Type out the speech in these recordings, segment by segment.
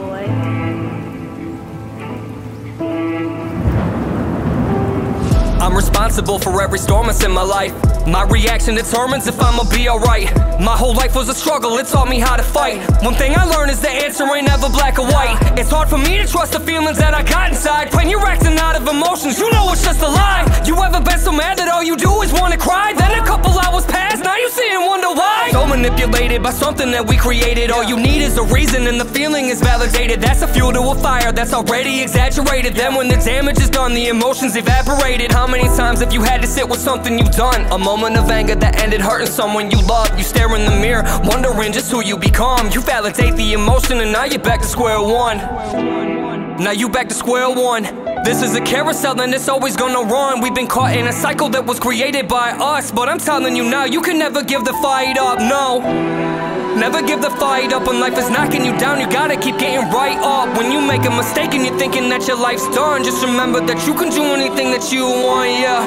boy. I'm responsible for every storm that's in my life. My reaction determines if I'ma be alright. My whole life was a struggle, it taught me how to fight. One thing I learned is the answer ain't never black or white. It's hard for me to trust the feelings that I got inside. When you're acting out of emotions, you know it's just a lie. You ever been so mad that all you do is wanna cry? Then a couple hours pass, now you see and wonder why. So manipulated by something that we created. All you need is a reason and the feeling is validated. That's a fuel to a fire that's already exaggerated. Then when the damage is done, the emotions evaporated. How many times have you had to sit with something you've done? A moment of anger that ended hurting someone you love. You stare in the mirror, wondering just who you become. You validate the emotion and now you're back to square one. Now you back to square one. This is a carousel and it's always gonna run. We've been caught in a cycle that was created by us. But I'm telling you now, you can never give the fight up, no. Never give the fight up when life is knocking you down. You gotta keep getting right up. When you make a mistake and you're thinking that your life's done, just remember that you can do anything that you want, yeah.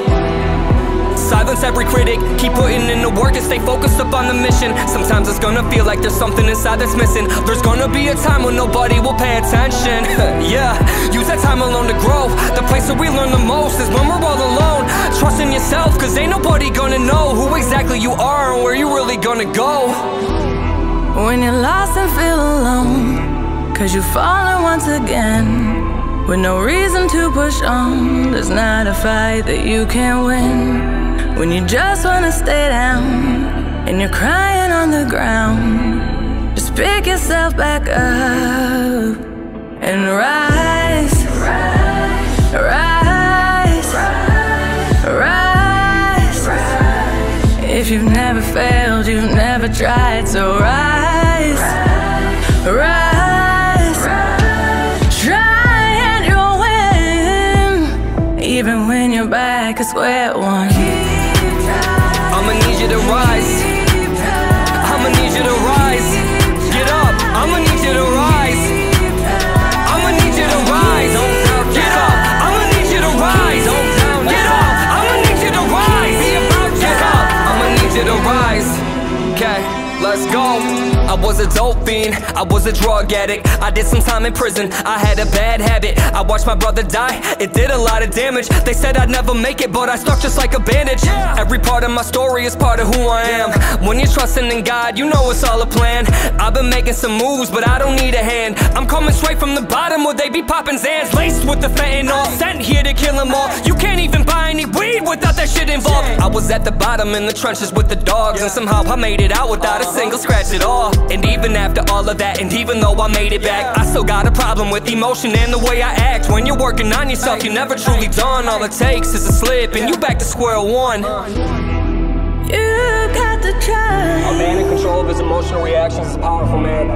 Silence every critic, keep putting in the work and stay focused up on the mission. Sometimes it's gonna feel like there's something inside that's missing. There's gonna be a time when nobody will pay attention. Yeah, use that time alone to grow. The place where we learn the most is when we're all alone. Trust in yourself, cause ain't nobody gonna know who exactly you are and where you really gonna go. When you're lost and feel alone, cause you've fallen once again, with no reason to push on, there's not a fight that you can't win. When you just wanna stay down, and you're crying on the ground, just pick yourself back up, and rise, rise, rise, rise, rise. If you've never failed, you've never tried, so rise, rise, rise. Try and you'll win, even when you're back at square one. I'ma need you to rise. I'ma need you to rise. Get up. I'ma need you to rise. I'ma need you to rise. Get up. I'ma need you to rise. Get up. I'ma need you to rise. Get up. I'ma need you to rise. Okay, let's go. I was a dope fiend, I was a drug addict. I did some time in prison, I had a bad habit. I watched my brother die, it did a lot of damage. They said I'd never make it, but I stuck just like a bandage. Every part of my story is part of who I am. When you're trusting in God, you know it's all a plan. I've been making some moves, but I don't need a hand. I'm coming straight from the bottom where they be popping Zans, laced with the fentanyl, sent here to kill them all. You can't even buy any weed without that shit involved. I was at the bottom in the trenches with the dogs, and somehow I made it out without a single scratch at all. And even after all of that, and even though I made it back, I still got a problem with emotion and the way I act. When you're working on yourself, you're never truly done. All it takes is a slip and you back to square one. You got to try. A man in control of his emotional reactions is a powerful man.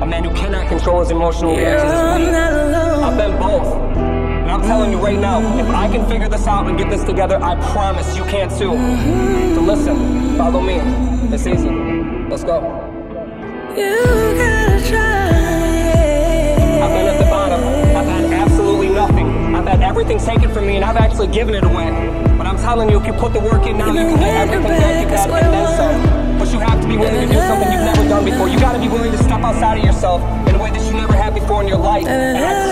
A man who cannot control his emotional reactions is weak. I've been both. And I'm telling you right now, if I can figure this out and get this together, I promise you can too. So listen, follow me. It's easy. Let's go. You gotta try. I've been at the bottom. I've had absolutely nothing. I've had everything taken from me and I've actually given it away. But I'm telling you, if you put the work in now, you can get everything that you got and then some. But you have to be willing to do something you've never done before. You gotta be willing to step outside of yourself in a way that you never had before in your life. And I